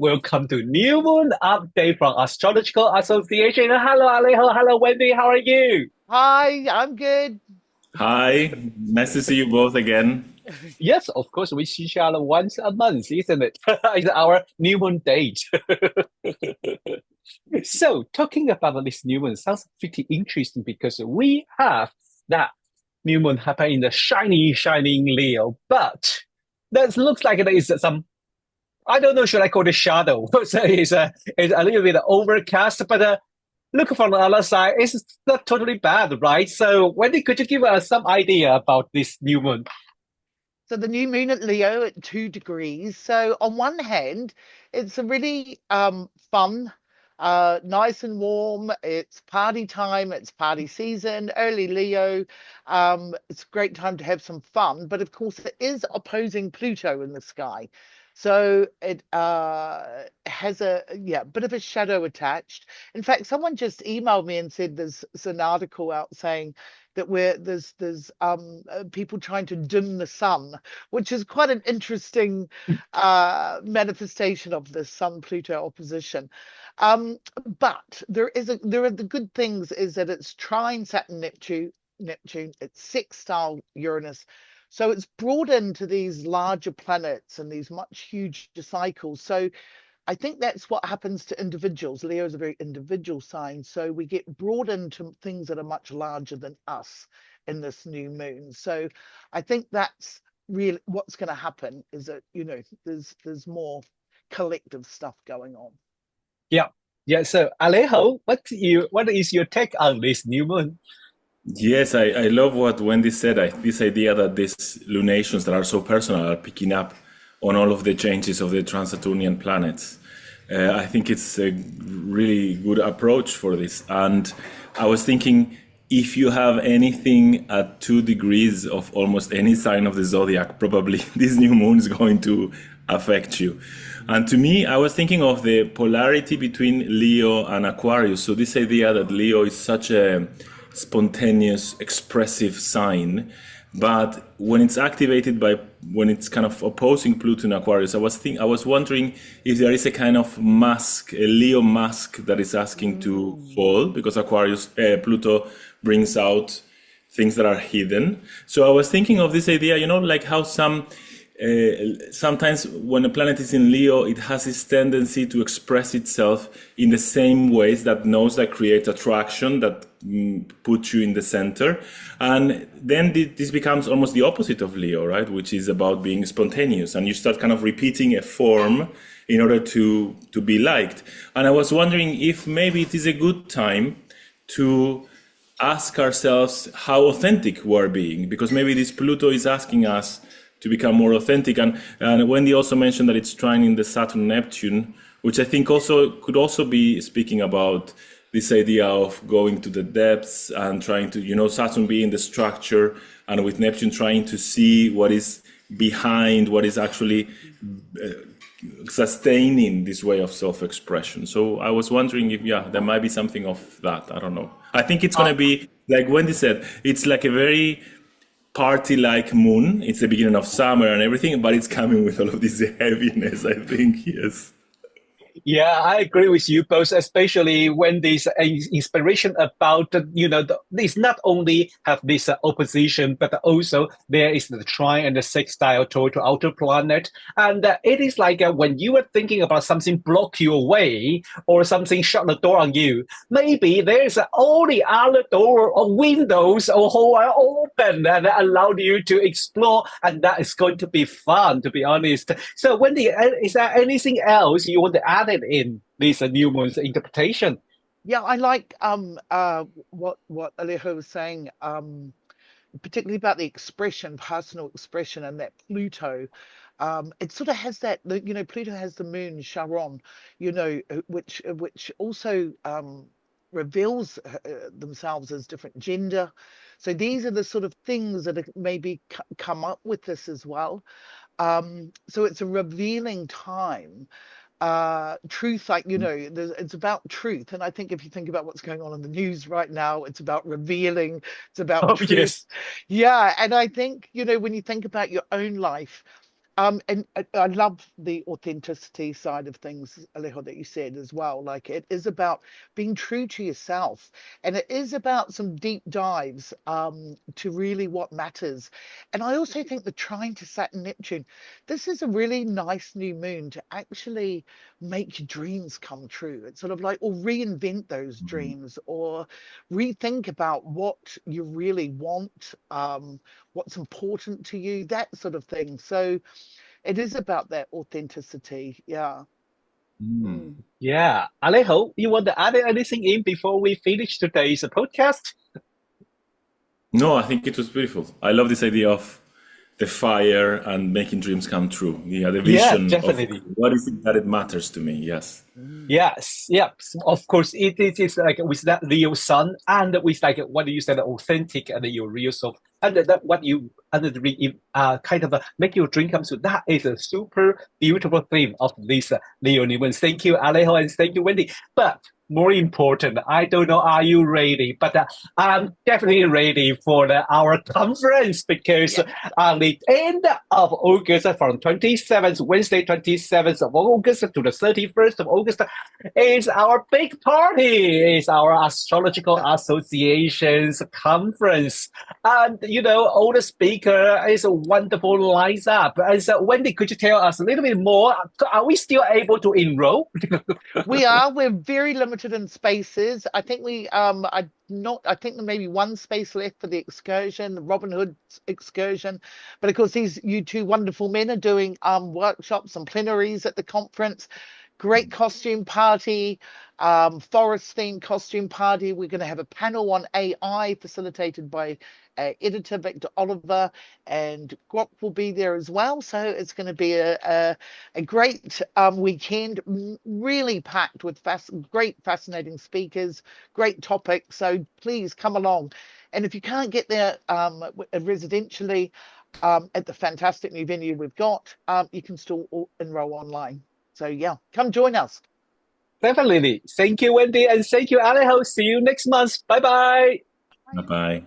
Welcome to New Moon Update from Astrological Association. Hello, Alejo. Hello, Wendy. How are you? Hi, I'm good. Hi, nice to see you both again. Yes, of course, we see each other once a month, isn't it? It's our new moon date. So, talking about this new moon sounds pretty interesting because we have that new moon happen in the shining Leo, but that looks like there is some I don't know, should I call it shadow? So it's a little bit overcast, but look from the other side, it's not totally bad, right? So, Wendy, could you give us some idea about this new moon? So the new moon at Leo at 2 degrees. So on one hand, it's a really fun, nice and warm. It's party time, it's party season, early Leo. It's a great time to have some fun, but of course it is opposing Pluto in the sky. So it has a bit of a shadow attached. In fact, someone just emailed me and said there's an article out saying that there's people trying to dim the sun, which is quite an interesting manifestation of the Sun Pluto opposition. But there are the good things is that it's trine Saturn Neptune, it's sextile Uranus. So it's brought into these larger planets and these much huger cycles. So I think that's what happens to individuals. Leo is a very individual sign, so we get brought into things that are much larger than us in this new moon. So I think that's really what's going to happen is that there's more collective stuff going on. Yeah, yeah. So, Alejo, what is your take on this new moon? Yes, I love what Wendy said. This idea that these lunations that are so personal are picking up on all of the changes of the trans-Saturnian planets. I think it's a really good approach for this. And I was thinking, if you have anything at 2 degrees of almost any sign of the zodiac, probably this new moon is going to affect you. And to me, I was thinking of the polarity between Leo and Aquarius. So this idea that Leo is such a spontaneous, expressive sign, but when it's activated when it's kind of opposing Pluto in Aquarius, I was wondering if there is a kind of mask, a Leo mask that is asking to Mm. fall because Pluto brings out things that are hidden. So I was thinking of this idea, like how sometimes when a planet is in Leo, it has this tendency to express itself in the same ways that nodes that create attraction that put you in the center. And then this becomes almost the opposite of Leo, right? Which is about being spontaneous. And you start kind of repeating a form in order to be liked. And I was wondering if maybe it is a good time to ask ourselves how authentic we're being, because maybe this Pluto is asking us to become more authentic. And Wendy also mentioned that it's trine in the Saturn Neptune, which I think also could also be speaking about this idea of going to the depths and trying to, Saturn being the structure, and with Neptune trying to see what is behind, what is actually sustaining this way of self-expression. So I was wondering if, there might be something of that. I don't know. I think it's going to be, like Wendy said, it's like a very party-like moon. It's the beginning of summer and everything, but it's coming with all of this heaviness, I think, yes. Yeah, I agree with you both, especially when this inspiration about, this not only have this opposition, but also there is the trine and the sextile toward to outer planet. And it is like when you are thinking about something block your way or something shut the door on you, maybe there's all the other door or windows or whole are open and allow you to explore. And that is going to be fun, to be honest. So, Wendy, is there anything else you want to add in this new moon's interpretation? Yeah, I like what Alejo was saying, particularly about the expression, personal expression, and that Pluto. It sort of has that, Pluto has the moon Charon, which also reveals themselves as different gender. So these are the sort of things that have maybe come up with this as well. So it's a revealing time, truth, like it's about truth. And I think if you think about what's going on in the news right now, it's about revealing, it's about Oh, truth. yes. Yeah, and I think when you think about your own life, And I love the authenticity side of things, Alejo, that you said as well. Like it is about being true to yourself, and it is about some deep dives to really what matters. And I also think the trine to Saturn Neptune, this is a really nice new moon to actually make your dreams come true. It's sort of like, or reinvent those dreams, or rethink about what you really want, what's important to you, that sort of thing. So it is about that authenticity. Yeah. Mm. Yeah. Alejo, you want to add anything in before we finish today's podcast? No, I think it was beautiful. I love this idea of the fire and making dreams come true. Yeah, the Yeah, vision of definitely. what is it that it matters to me. Yes. Yes, yeah, of course. It is like with that real sun and with like what you said, authentic and your real self, and that what you and kind of make your dream come true. That is a super beautiful theme of this Leo new moon. Thank you, Alejo, and thank you, Wendy. But more important, I don't know, are you ready? But I'm definitely ready for our conference because Yeah. on the end of August, from 27th, Wednesday, 27th of August to the 31st of August, is our big party. It's our Astrological Association's conference. And, all the speaker is a wonderful lineup. And so, Wendy, could you tell us a little bit more? Are we still able to enroll? We're very limited in spaces. I think I think there may be one space left for the excursion, the Robin Hood excursion. But of course, you two wonderful men are doing workshops and plenaries at the conference. Great costume party, forest themed costume party. We're going to have a panel on AI facilitated by editor Victor Oliver, and Grok will be there as well. So it's going to be a great weekend, really packed with great, fascinating speakers, great topics. So please come along. And if you can't get there residentially at the fantastic new venue we've got, you can still enroll online. So yeah, come join us. Definitely. Thank you, Wendy, and thank you, Alejo. See you next month. Bye-bye. Bye bye.